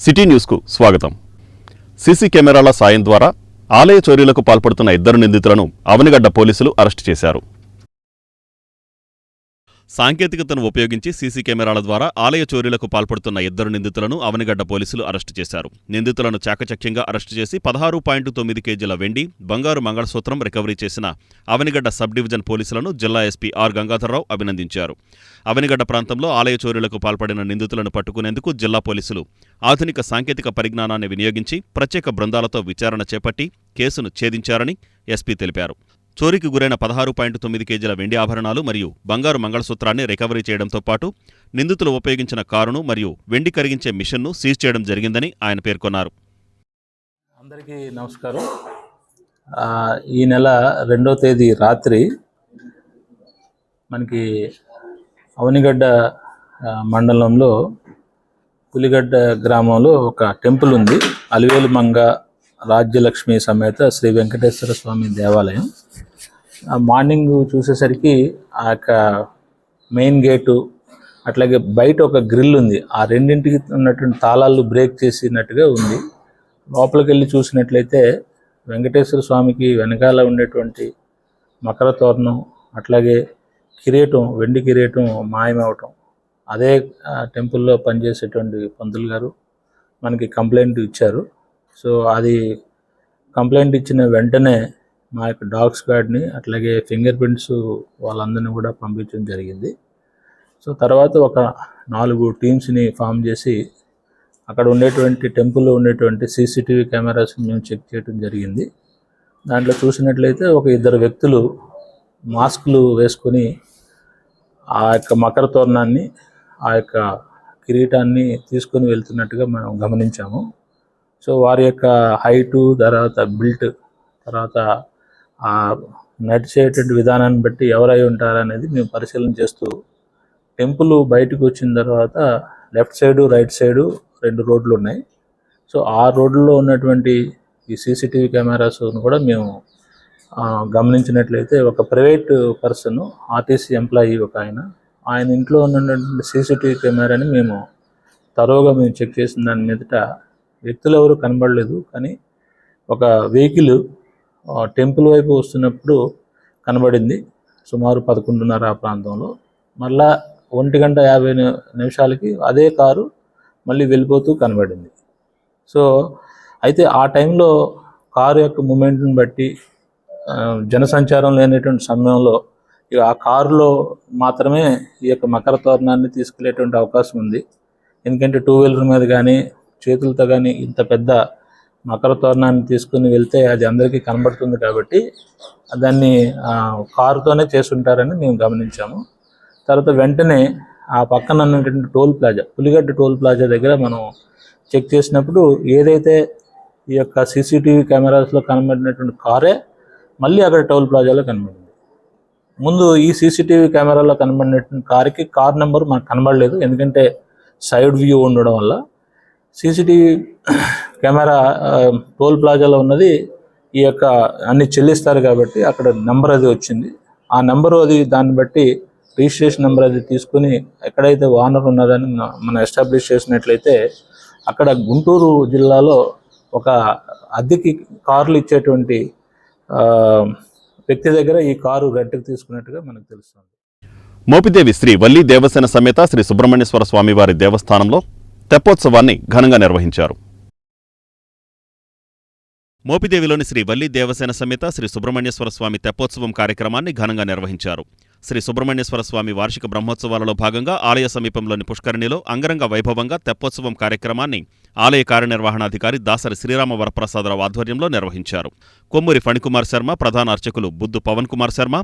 City న్యూస్కు స్వాగతం. CC కెమెరాల సాయం ద్వారా ఆలయ చోరీలకు పాల్పడుతున్న ఇద్దరు నిందితులను అవనిగడ్డ పోలీసులు అరెస్టు చేశారు. సాంకేతికతను ఉపయోగించి సీసీ కెమెరాల ద్వారా ఆలయ చోరీలకు పాల్పడుతున్న ఇద్దరు నిందితులను అవనిగడ్డ పోలీసులు అరెస్టు చేశారు. నిందితులను చాకచక్యంగా అరెస్టు చేసి 16.9 కేజీల వెండి, బంగారు మంగళసూత్రం రికవరీ చేసిన అవనిగడ్డ సబ్ డివిజన్ పోలీసులను జిల్లా ఎస్పీ ఆర్ గంగాధర్రావు అభినందించారు. అవనిగడ్డ ప్రాంతంలో ఆలయ చోరీలకు పాల్పడిన నిందితులను పట్టుకునేందుకు జిల్లా పోలీసులు ఆధునిక సాంకేతిక పరిజ్ఞానాన్ని వినియోగించి ప్రత్యేక బృందాలతో విచారణ చేపట్టి కేసును ఛేదించారని ఎస్పీ తెలిపారు. చోరీకి గురైన 16.9 కేజీల వెండి ఆభరణాలు మరియు బంగారు మంగళసూత్రాన్ని రికవరీ చేయడంతో పాటు నిందితులు ఉపయోగించిన కారును మరియు వెండి కరిగించే మిషన్ను సీజ్ చేయడం జరిగిందని ఆయన పేర్కొన్నారు. అందరికీ నమస్కారం. ఈ నెల 2వ తేదీ రాత్రి మనకి అవనిగడ్డ మండలంలో పులిగడ్డ గ్రామంలో ఒక టెంపుల్ ఉంది. అలివేలు మంగ రాజ్యలక్ష్మి సమేత శ్రీ వెంకటేశ్వర స్వామి దేవాలయం. మార్నింగ్ చూసేసరికి ఆ యొక్క మెయిన్ గేటు అట్లాగే బయట ఒక గ్రిల్ ఉంది. ఆ రెండింటికి ఉన్నటువంటి తాళాలు బ్రేక్ చేసినట్టుగా ఉంది. లోపలికి వెళ్ళి చూసినట్లయితే వెంకటేశ్వర స్వామికి వెనకాల ఉండేటువంటి మకర తోరణం అట్లాగే కిరీటం, వెండి కిరీటం మాయమవటం. అదే టెంపుల్లో పనిచేసేటువంటి పంతులు గారు మనకి కంప్లైంట్ ఇచ్చారు. సో అది కంప్లైంట్ ఇచ్చిన వెంటనే మా యొక్క డాగ్ స్క్వాడ్ని అట్లాగే ఫింగర్ ప్రింట్స్ వాళ్ళందరినీ కూడా పంపించడం జరిగింది. సో తర్వాత ఒక 4 టీమ్స్ని ఫామ్ చేసి అక్కడ ఉండేటువంటి టెంపుల్లో ఉండేటువంటి సీసీటీవీ కెమెరాస్ని మేము చెక్ చేయడం జరిగింది. దాంట్లో చూసినట్లయితే ఒక 2 వ్యక్తులు మాస్కులు వేసుకొని ఆ యొక్క మకర తోరణాన్ని ఆ యొక్క కిరీటాన్ని తీసుకొని వెళ్తున్నట్టుగా మనం గమనించాము. సో వారి యొక్క హైటు, తర్వాత బిల్ట్, తర్వాత ఆ నడిచేటువంటి విధానాన్ని బట్టి ఎవరై ఉంటారనేది మేము పరిశీలన చేస్తూ టెంపుల్ బయటకు వచ్చిన తర్వాత లెఫ్ట్ సైడు రైట్ సైడు 2 రోడ్లు ఉన్నాయి. సో ఆ రోడ్లలో ఉన్నటువంటి ఈ సీసీటీవీ కెమెరాస్ను కూడా మేము గమనించినట్లయితే ఒక ప్రైవేట్ పర్సన్ ఆర్టీసీ ఎంప్లాయీ ఒక ఆయన ఇంట్లో ఉన్నటువంటి సీసీటీవీ కెమెరాని మేము తరోగా చెక్ చేసిన దాని మీదట వ్యక్తులు ఎవరు కనబడలేదు. కానీ ఒక వెహికల్ టెంపుల్ వైపు వస్తున్నప్పుడు కనబడింది. సుమారు 11:30 ఆ ప్రాంతంలో. మళ్ళా 1:50 అదే కారు మళ్ళీ వెళ్ళిపోతూ కనబడింది. సో అయితే ఆ టైంలో కారు యొక్క మూమెంట్ని బట్టి జనసంచారం లేనటువంటి సమయంలో ఆ కారులో మాత్రమే ఈ యొక్క మకర తోరణాన్ని తీసుకెళ్లేటువంటి అవకాశం ఉంది. ఎందుకంటే 2 వీలర్ మీద కానీ చేతులతో కానీ ఇంత పెద్ద మకర తోరణాన్ని తీసుకుని వెళ్తే అది అందరికీ కనబడుతుంది. కాబట్టి దాన్ని కారుతోనే చేసుంటారని మేము గమనించాము. తర్వాత వెంటనే ఆ పక్కన ఉన్నటువంటి toll plaza, Puligadda toll plaza దగ్గర మనం చెక్ చేసినప్పుడు ఏదైతే ఈ యొక్క సీసీటీవీ కెమెరాస్లో కనబడినటువంటి కారే మళ్ళీ అక్కడ టోల్ ప్లాజాలో కనబడింది. ముందు ఈ సీసీటీవీ కెమెరాలో కనబడినటువంటి కారుకి కార్ నెంబర్ మాకు కనబడలేదు. ఎందుకంటే సైడ్ వ్యూ ఉండడం వల్ల. సీసీటీవీ కెమెరా టోల్ ప్లాజాలో ఉన్నది ఈ యొక్క అన్ని చెల్లిస్తారు కాబట్టి అక్కడ నెంబర్ అది వచ్చింది. ఆ నెంబరు అది దాన్ని బట్టి రిజిస్ట్రేషన్ నెంబర్ అది తీసుకుని ఎక్కడైతే ఓనర్ ఉన్నదని మనం ఎస్టాబ్లిష్ చేసినట్లయితే అక్కడ గుంటూరు జిల్లాలో ఒక అద్దెకి కార్లు ఇచ్చేటువంటి వ్యక్తి దగ్గర ఈ కారు రెంట్కి తీసుకున్నట్టుగా మనకు తెలుస్తుంది. మోపిదేవి శ్రీ వల్లి దేవసేన సమేత శ్రీ సుబ్రహ్మణ్యేశ్వర స్వామివారి దేవస్థానంలో తెప్పోత్సవాన్ని ఘనంగా నిర్వహించారు. మోపిదేవిలోని శ్రీ వల్లి దేవసేన సమేత శ్రీ సుబ్రహ్మణ్యేశ్వర స్వామి తెప్పోత్సవం కార్యక్రమాన్ని ఘనంగా నిర్వహించారు. శ్రీ సుబ్రహ్మణ్యేశ్వర స్వామి వార్షిక బ్రహ్మోత్సవాలలో భాగంగా ఆలయ సమీపంలోని పుష్కరిణిలో అంగరంగ వైభవంగా తెప్పోత్సవం కార్యక్రమాన్ని ఆలయ కార్యనిర్వహణాధికారి దాసరి శ్రీరామ వరప్రసాదరావు ఆధ్వర్యంలో నిర్వహించారు. కొమ్మూరి ఫణికుమార్ శర్మ, ప్రధాన అర్చకులు బుద్దు పవన్ కుమార్ శర్మ,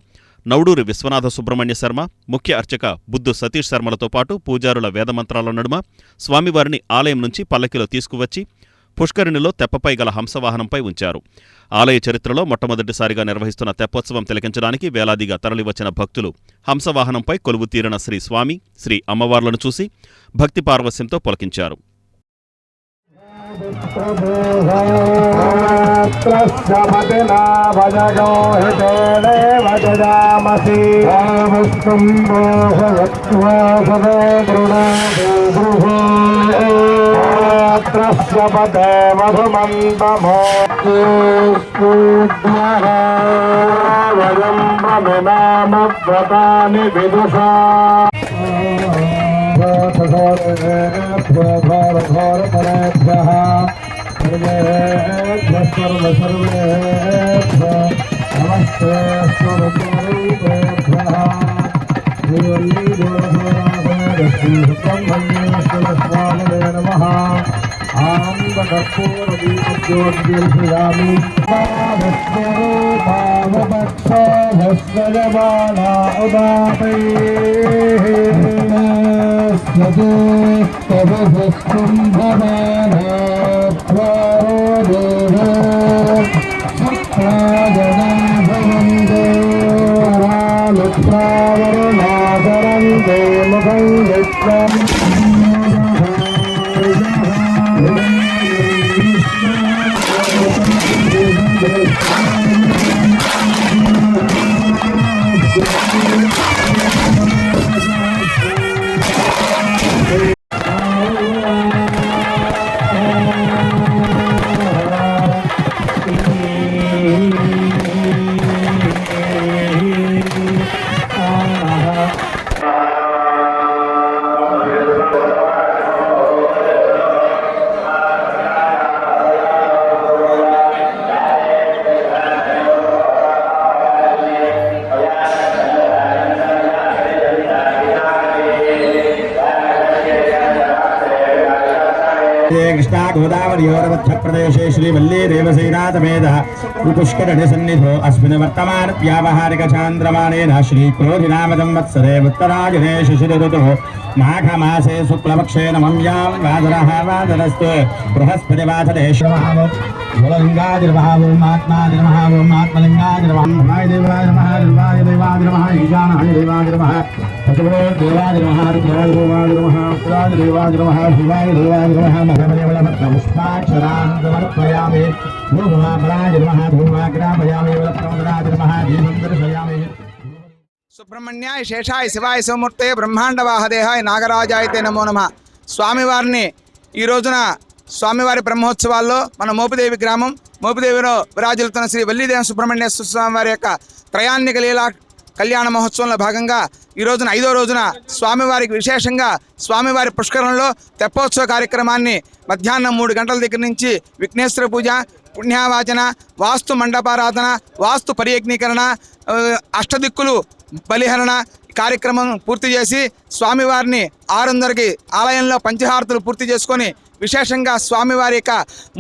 నవడూరి విశ్వనాథ సుబ్రహ్మణ్య శర్మ, ముఖ్య అర్చక బుద్దు సతీష్ శర్మలతో పాటు పూజారుల వేదమంత్రాల నడుమ స్వామివారిని ఆలయం నుంచి పల్లకిలో తీసుకువచ్చి పుష్కరిణిలో తెప్పపై గల హంసవాహనంపై ఉంచారు. ఆలయ చరిత్రలో మొట్టమొదటిసారిగా నిర్వహిస్తున్న తెప్పోత్సవం తిలకించడానికి వేలాదిగా తరలివచ్చిన భక్తులు హంసవాహనంపై కొలువు తీరిన శ్రీ స్వామి, శ్రీ అమ్మవార్లను చూసి భక్తి పార్వస్యంతో పులకించారు. పుత్రస్య పదే మధుమంతమోద్వయం ప్రమినామ వ్రతాని విదుషా నమస్తే స్వామి నమః ఆనందకర్పూరదీపజ్యోతిర్షయామి భస్వజమానా ఉదాపైరాలుత్రావరుణాకరందే ముఖం విశ్వం कृष्णा गोदावरीयोरवध्य प्रदेशे श्रीवल्ली देवसेनातमेध पुष्करणे सन्निधो अस्मिन् वर्तमान व्यावहारिक चान्द्रमानेन श्री क्रोधिनाम संवत्सरे उत्तरायणे शिशिर ऋतुः माघमासे शुक्लपक्षे नवम्यां वादरः वादरस्तु बृहस्पतिवासरे आत्मालिंगाय नमः देवाय नमः देवाय नमः ईशानाय देवाय नमः देवाय नमः रुद्राय नमः उत्तराय देवाय नमः शिवाय देवाय नमः पुष्पाक्षरान् समर्पयामि धूमाग्राय नमः धूमाग्रापयामि वलप्रमदनाय नमः दीपं दर्शयामि సుబ్రహ్మణ్యాయ శేషాయ శివాయ శివమూర్తే బ్రహ్మాండవాహదేహాయ నాగరాజాయతే నమో నమః. స్వామివారిని ఈ రోజున స్వామివారి బ్రహ్మోత్సవాల్లో మన మోపిదేవి గ్రామం మోపిదేవిలో విరాజిల్లుతున్న శ్రీ వల్లీదేవ సుబ్రహ్మణ్యేశ్వర స్వామి వారి యొక్క త్రయాన్నిక లీలా కళ్యాణ మహోత్సవంలో భాగంగా ఈ రోజున 5వ రోజున స్వామివారికి విశేషంగా స్వామివారి పుష్కరంలో తెప్పోత్సవ కార్యక్రమాన్ని మధ్యాహ్నం 3 గంటల దగ్గర నుంచి విఘ్నేశ్వర పూజ, పుణ్యావాచన, వాస్తు మండపారాధన, వాస్తు పర్యజ్ఞీకరణ, అష్టదిక్కులు బలిహరణ కార్యక్రమం పూర్తి చేసి స్వామివారిని 600కి ఆలయంలో పంచహారతులు పూర్తి చేసుకొని విశేషంగా స్వామివారి యొక్క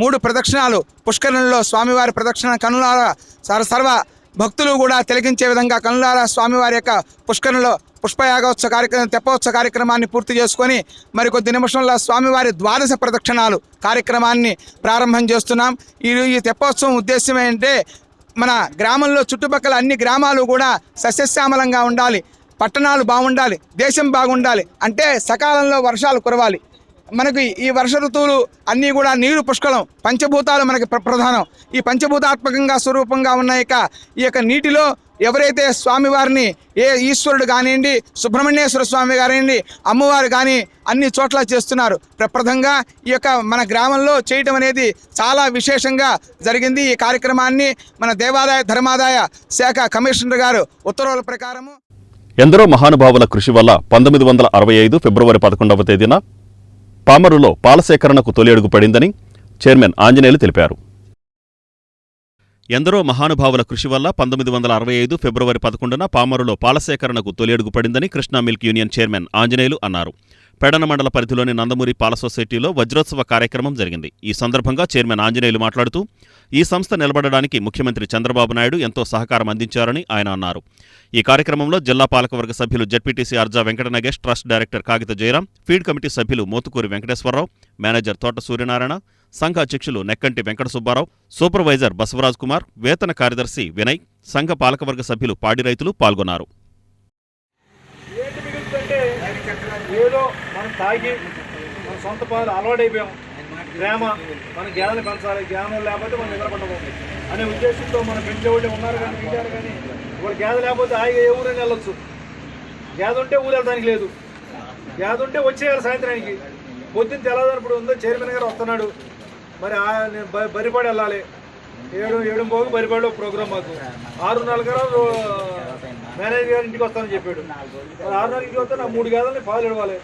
3 ప్రదక్షిణాలు పుష్కరంలో స్వామివారి ప్రదక్షిణ కనులార సర్వ భక్తులు కూడా తిలకించే విధంగా కనులార స్వామివారి యొక్క పుష్కరంలో పుష్పయాగోత్సవ కార్యక్రమం తెప్పోత్సవ కార్యక్రమాన్ని పూర్తి చేసుకొని మరికొద్ది నిమిషంలో స్వామివారి 12 ప్రదక్షిణాలు కార్యక్రమాన్ని ప్రారంభం చేస్తున్నాం. ఈ తెప్పోత్సవం ఉద్దేశం ఏంటంటే మన గ్రామంలో చుట్టుపక్కల అన్ని గ్రామాలు కూడా సస్యశ్యామలంగా ఉండాలి, పట్టణాలు బాగుండాలి, దేశం బాగుండాలి అంటే సకాలంలో వర్షాలు కురవాలి. మనకి ఈ వర్ష ఋతువులు అన్నీ కూడా నీరు పుష్కలం, పంచభూతాలు మనకి ప్రధానం. ఈ పంచభూతాత్మకంగా స్వరూపంగా ఉన్న ఈ యొక్క నీటిలో ఎవరైతే స్వామివారిని ఏ ఈశ్వరుడు కానివ్వండి, సుబ్రహ్మణ్యేశ్వర స్వామి కానివ్వండి, అమ్మవారు కానీ అన్ని చోట్ల చేస్తున్నారు. ప్రప్రథంగా ఈ యొక్క మన గ్రామంలో చేయటం అనేది చాలా విశేషంగా జరిగింది. ఈ కార్యక్రమాన్ని మన దేవాదాయ ధర్మాదాయ శాఖ కమిషనర్ గారు ఉత్తర్వుల ప్రకారము ఎందరో మహానుభావుల కృషి వల్ల 1965 ఫిబ్రవరి 11వ తేదీన పామరులో పాల సేకరణకు తొలి అడుగు పడిందని చైర్మన్ ఆంజనేయులు తెలిపారు. ఎందరో మహానుభావుల కృషి వల్ల 1965 ఫిబ్రవరి 11న పామరులో పాల సేకరణకు తొలి అడుగు పడిందని Krishna milk union chairman Anjaneyulu అన్నారు. పెడన మండల పరిధిలోని నందమూరి పాల సొసైటీలో వజ్రోత్సవ కార్యక్రమం జరిగింది. ఈ సందర్భంగా చైర్మన్ ఆంజనేయులు మాట్లాడుతూ ఈ సంస్థ నిలబడడానికి ముఖ్యమంత్రి చంద్రబాబు నాయుడు ఎంతో సహకారం అందించారని ఆయన అన్నారు. ఈ కార్యక్రమంలో జిల్లా పాలకవర్గ సభ్యులు ZPTC Arja Venkata Nagesh, trust director కాగిత జయరాం, ఫీడ్ కమిటీ సభ్యులు మోతుకూరి వెంకటేశ్వరరావు, మేనేజర్ తోట సూర్యనారాయణ, సంఘ అధ్యక్షులు నెక్కంటి వెంకట సుబ్బారావు, సూపర్వైజర్ బసవరాజ్ కుమార్, వేతన కార్యదర్శి వినయ్, సంఘ పాలకవర్గ సభ్యులు పాడి రైతులు పాల్గొన్నారు. ఏదో మనం తాగి మన సొంత పనులు అలవాటైపోయాం. గ్రామ మన జ్ఞానాన్ని పెంచాలి, జ్ఞానం లేకపోతే మనం నిద్రపడబోతుంది అనే ఉద్దేశంతో మన పెంచేవాళ్ళు ఉన్నారు కానీ పెంచారు. కానీ ఇప్పుడు గ్యాద లేకపోతే హాయిగా ఏ ఊరైనా వెళ్ళొచ్చు. గ్యాద ఉంటే ఊరు వెళ్ళడానికి లేదు, గ్యాద ఉంటే వచ్చేయాలి సాయంత్రానికి. పొద్దున్న తెల్లవారు ఉందో చైర్మన్ గారు వస్తున్నాడు, మరి నేను బరిపాడు వెళ్ళాలి, 7:15 బరిపాడులో ప్రోగ్రామ్ మాకు 6:40 మేనేజర్ గారి ఇంటికి వస్తానని చెప్పాడు. మరి 6:40కి వస్తే నా 3 గేదెలని పాలు ఇవ్వాలి,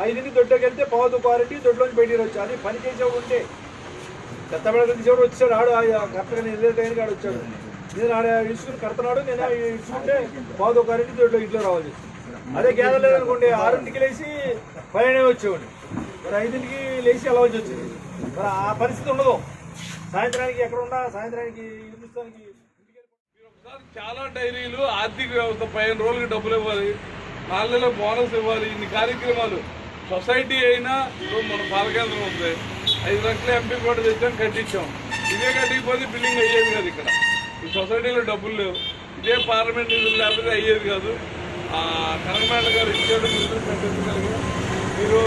5కి దొడ్లోకి వెళ్తే పావు క్వాలిటీ దొడ్లోంచి బయటికి వచ్చి అది పని చేసేవాడు ఉంటే చెత్తబెడ తీసేవాడు వచ్చాడు, ఆడు కరెక్ట్గా నేను వెళ్ళే టైంకి ఆడు వచ్చాడు, నేను ఆడ ఇసుకుని కడుతున్నాడు, నేను ఇసుకుంటే పావు క్వాలిటీ దొడ్లో ఇంట్లో రావాలి. అదే గేదె లేదనుకోండి 6కి లేచి పైన వచ్చేవాడు, మరి 5కి లేచి వెళ్ళవలసి వచ్చింది. మరి ఆ పరిస్థితి ఉండదు. సాయంత్రానికి ఎక్కడ ఉన్నా సాయంత్రానికి హిందుస్థాన్కి చాలా డైరీలు ఆర్థిక వ్యవస్థ 15 రోజులకి డబ్బులు ఇవ్వాలి, 4 నెలల బోనస్ ఇవ్వాలి, ఇన్ని కార్యక్రమాలు. సొసైటీ అయినా మన పాలకేంద్రం ఉంది, 5 లక్షల ఎంపీ కూడా తెచ్చాం, కట్టించాం. ఇదే కట్టిపోతే బిల్డింగ్ అయ్యేది కాదు. ఇక్కడ ఈ సొసైటీలో డబ్బులు లేవు, ఇదే పార్లమెంట్ నిధులు లేకపోతే అయ్యేది కాదు. కనకమేళ గారు ఇచ్చాడు నిధులు పెట్టగలిగి మీరు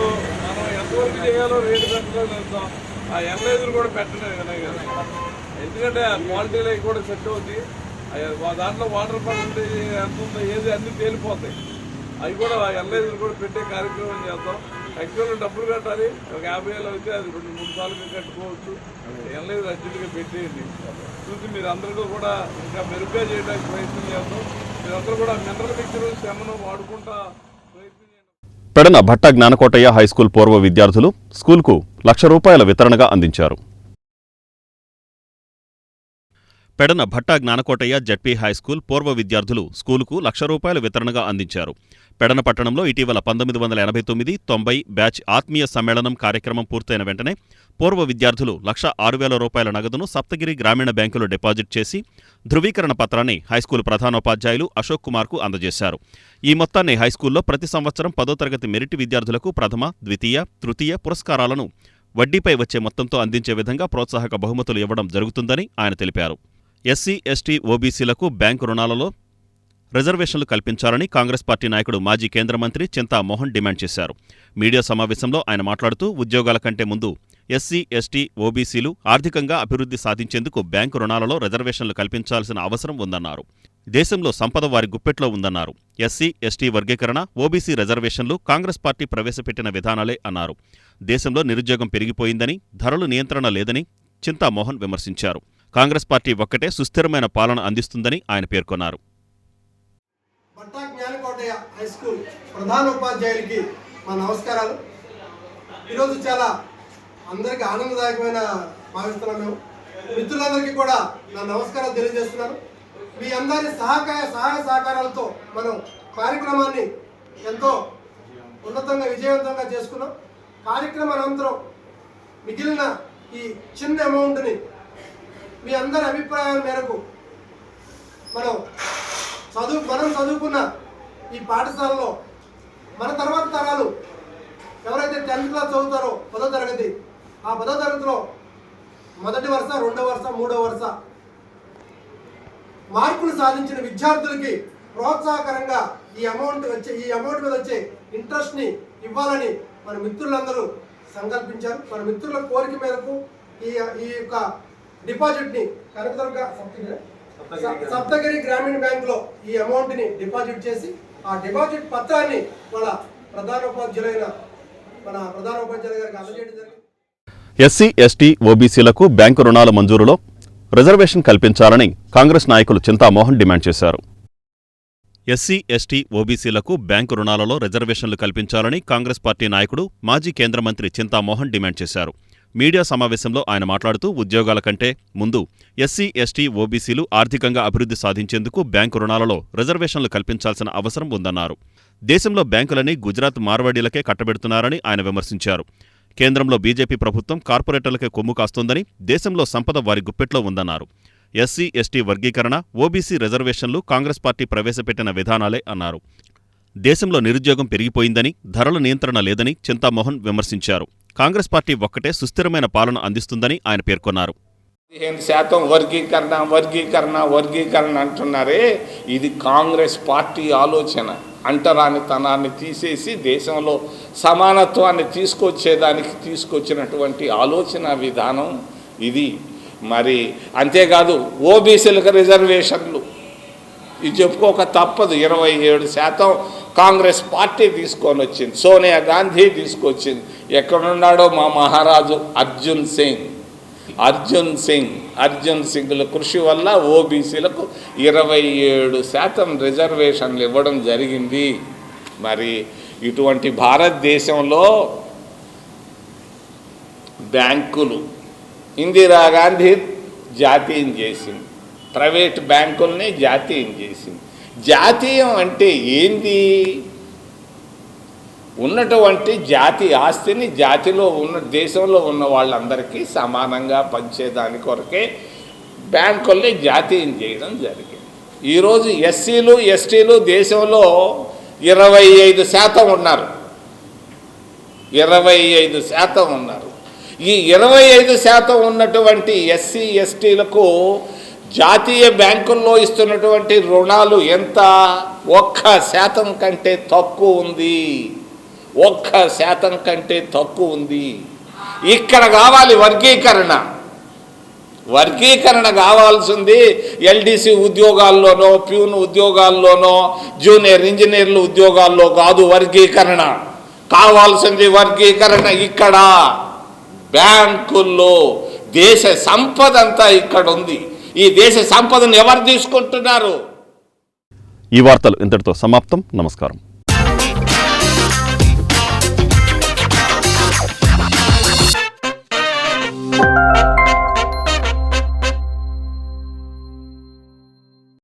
మనం ఎంతవరకు చేయాలో రేటు పెంచుకొని వెళ్తాం. ఆ ఎన్లైజులు కూడా పెట్టలేదు కదా, ఎందుకంటే క్వాలిటీలో కూడా సెట్ అవుతుంది. దాంట్లో వాటర్ పర్సెంటేజ్ ఎంత ఉందో ఏది అన్నీ తేలిపోతాయి. అవి కూడా ఎన్లైజులు కూడా పెట్టే కార్యక్రమం చేద్దాం. యాక్చువల్గా డబ్బులు కట్టాలి, ఒక 50,000 అయితే అది 2-3 సార్లుగా కట్టుకోవచ్చు. ఎన్లైజ్ అర్జెంటుగా పెట్టేయండి, చూసి మీరు అందరికీ కూడా ఇంకా మెరుగ్గా చేయడానికి ప్రయత్నం చేద్దాం. మీరందరూ కూడా మినరల్ మిక్చర్ శ్రమను వాడుకుంటా ప్రయత్నం చేయండి. పెడన భట్ట జ్ఞానకోటయ్య హైస్కూల్ పూర్వ విద్యార్థులు స్కూల్కు ₹1,00,000 వితరణగా అందించారు. పెడన భట్ట జ్ఞానకోటయ్య జడ్పీ హైస్కూల్ పూర్వ విద్యార్థులు స్కూలుకు ₹1,00,000 వితరణగా అందించారు. పెడన పట్టణంలో ఇటీవల 1989-90 బ్యాచ్ ఆత్మీయ సమ్మేళనం కార్యక్రమం పూర్తయిన వెంటనే పూర్వ విద్యార్థులు ₹106,000 నగదును సప్తగిరి గ్రామీణ బ్యాంకులో డిపాజిట్ చేసి ధృవీకరణ పత్రాన్ని హైస్కూల్ ప్రధానోపాధ్యాయులు అశోక్ కుమార్కు అందజేశారు. ఈ మొత్తాన్ని హైస్కూల్లో ప్రతి సంవత్సరం 10వ తరగతి మెరిట్ విద్యార్థులకు ప్రథమ, ద్వితీయ, తృతీయ పురస్కారాలను వడ్డీపై వచ్చే మొత్తంతో అందించే విధంగా ప్రోత్సాహక బహుమతులు ఇవ్వడం జరుగుతుందని ఆయన తెలిపారు. ఎస్సీ, ఎస్టీ, ఓబీసీలకు బ్యాంకు రుణాలలో రిజర్వేషన్లు కల్పించాలని కాంగ్రెస్ పార్టీ నాయకుడు మాజీ కేంద్ర మంత్రి చింతా మోహన్ డిమాండ్ చేశారు. మీడియా సమావేశంలో ఆయన మాట్లాడుతూ ఉద్యోగాల కంటే ముందు ఎస్సీ, ఎస్టీ, ఓబీసీలు ఆర్థికంగా అభివృద్ధి సాధించేందుకు బ్యాంకు రుణాలలో రిజర్వేషన్లు కల్పించాల్సిన అవసరం ఉందన్నారు. దేశంలో సంపద వారి గుప్పెట్లో ఉందన్నారు. ఎస్సీ, ఎస్టీ వర్గీకరణ, ఓబీసీ రిజర్వేషన్లు కాంగ్రెస్ పార్టీ ప్రవేశపెట్టిన విధానాలే అన్నారు. దేశంలో నిరుద్యోగం పెరిగిపోయిందని, ధరలు నియంత్రణ లేదని చింతా మోహన్ విమర్శించారు. కాంగ్రెస్ పార్టీ ఒక్కటే సుస్థిరమైన పాలన అందిస్తుందని ఆయన పేర్కొన్నారు. భట్ట జ్ఞానకోటయ్య హై స్కూల్ ప్రధానోపాధ్యాయులకి మా నమస్కారాలు. ఈరోజు చాలా అందరికీ ఆనందదాయకమైన భావిస్తున్నాం. మేము మిత్రులందరికీ కూడా నా నమస్కారాలు తెలియజేస్తున్నాను. మీ అందరి సహాయ సహకారాలతో మనం కార్యక్రమాన్ని ఎంతో ఉన్నతంగా విజయవంతంగా చేసుకున్నాం. కార్యక్రమం అనంతరం మిగిలిన ఈ చిన్న అమౌంట్ని మీ అందరి అభిప్రాయాల మేరకు మనం చదువుకున్న ఈ పాఠశాలలో మన తర్వాత తరాలు ఎవరైతే 10th క్లాస్ చదువుతారో 10వ తరగతి, ఆ 10వ తరగతిలో మొదటి వరుస, 2వ వరుస, 3వ వరుస మార్కులు సాధించిన విద్యార్థులకి ప్రోత్సాహకరంగా ఈ అమౌంట్ మీద వచ్చే ఇంట్రెస్ట్ని ఇవ్వాలని మన మిత్రులందరూ సంకల్పించారు. మన మిత్రుల కోరిక మేరకు ఈ యొక్క డిపాజిట్ని కనకదుర్గ సప్తగిరి గ్రామీణ బ్యాంకులో ఈ అమౌంట్ని డిపాజిట్ చేసి ఆ డిపాజిట్ పత్రాన్ని మన ప్రధానోపాధ్యాయులు గారికి అందజేయడం జరిగింది. ఎస్సీ, ఎస్టీ, ఓబీసీలకు బ్యాంకు రుణాల మంజూరులో రిజర్వేషన్ కల్పించాలని కాంగ్రెస్ నాయకులు చింతామోహన్ డిమాండ్ చేశారు. ఎస్సీ, ఎస్టీ, ఓబీసీలకు బ్యాంకు రుణాలలో రిజర్వేషన్లు కల్పించాలని కాంగ్రెస్ పార్టీ నాయకుడు మాజీ కేంద్ర మంత్రి చింతామోహన్ డిమాండ్ చేశారు. మీడియా సమావేశంలో ఆయన మాట్లాడుతూ ఉద్యోగాల కంటే ముందు ఎస్సీ, ఎస్టీ, ఓబీసీలు ఆర్థికంగా అభివృద్ధి సాధించేందుకు బ్యాంకు రుణాలలో రిజర్వేషన్లు కల్పించాల్సిన అవసరం ఉందన్నారు. దేశంలో బ్యాంకులని గుజరాత్ మార్వాడీలకే కట్టబెడుతున్నారని ఆయన విమర్శించారు. కేంద్రంలో బీజేపీ ప్రభుత్వం కార్పొరేటర్లకే కొమ్ము కాస్తోందని, దేశంలో సంపద వారి గుప్పెట్లో ఉందన్నారు. ఎస్సీ, ఎస్టీ వర్గీకరణ, ఓబీసీ రిజర్వేషన్లు కాంగ్రెస్ పార్టీ ప్రవేశపెట్టిన విధానాలే అన్నారు. దేశంలో నిరుద్యోగం పెరిగిపోయిందని, ధరల నియంత్రణ లేదని చింతామోహన్ విమర్శించారు. కాంగ్రెస్ పార్టీ ఒక్కటే సుస్థిరమైన పాలన అందిస్తుందని ఆయన పేర్కొన్నారు. 15% వర్గీకరణ అంటున్నారే, ఇది కాంగ్రెస్ పార్టీ ఆలోచన. అంటరానితనాన్ని తీసేసి దేశంలో సమానత్వాన్ని తీసుకొచ్చినటువంటి ఆలోచన విధానం ఇది. మరి అంతేకాదు ఓబీసీలకు రిజర్వేషన్లు ఇది చెప్పుకోక తప్పదు. 27% కాంగ్రెస్ పార్టీ తీసుకొని వచ్చింది, సోనియా గాంధీ తీసుకొచ్చింది. ఎక్కడున్నాడో మా మహారాజు అర్జున్ సింగ్ల కృషి వల్ల ఓబీసీలకు 27% రిజర్వేషన్లు ఇవ్వడం జరిగింది. మరి ఇటువంటి భారతదేశంలో బ్యాంకులు ఇందిరాగాంధీ జాతీయం చేసింది, ప్రైవేట్ బ్యాంకుల్ని జాతీయం చేసింది. జాతీయం అంటే ఏంది? ఉన్నటువంటి జాతి ఆస్తిని జాతిలో ఉన్న దేశంలో ఉన్న వాళ్ళందరికీ సమానంగా పంచేదాని కొరకే బ్యాంకుల్ని జాతీయం చేయడం జరిగింది. ఈరోజు ఎస్సీలు ఎస్టీలు దేశంలో 25% ఉన్నారు. 25% ఉన్నారు. ఈ 25% ఉన్నటువంటి ఎస్సీ ఎస్టీలకు జాతీయ బ్యాంకుల్లో ఇస్తున్నటువంటి రుణాలు ఎంత? 1% కంటే తక్కువ ఉంది. 1% కంటే తక్కువ ఉంది. ఇక్కడ కావాలి వర్గీకరణ కావాల్సింది. ఎల్డీసీ ఉద్యోగాల్లోనో, ప్యూన్ ఉద్యోగాల్లోనో, జూనియర్ ఇంజనీర్ల ఉద్యోగాల్లో కాదు వర్గీకరణ. కావాల్సింది వర్గీకరణ ఇక్కడ బ్యాంకుల్లో. దేశ సంపద అంతా ఇక్కడ ఉంది. ఈ దేశ సంపదను ఎవరు తీసుకుంటున్నారు? ఈ వార్తలు ఇంతటితో సమాప్తం. నమస్కారం.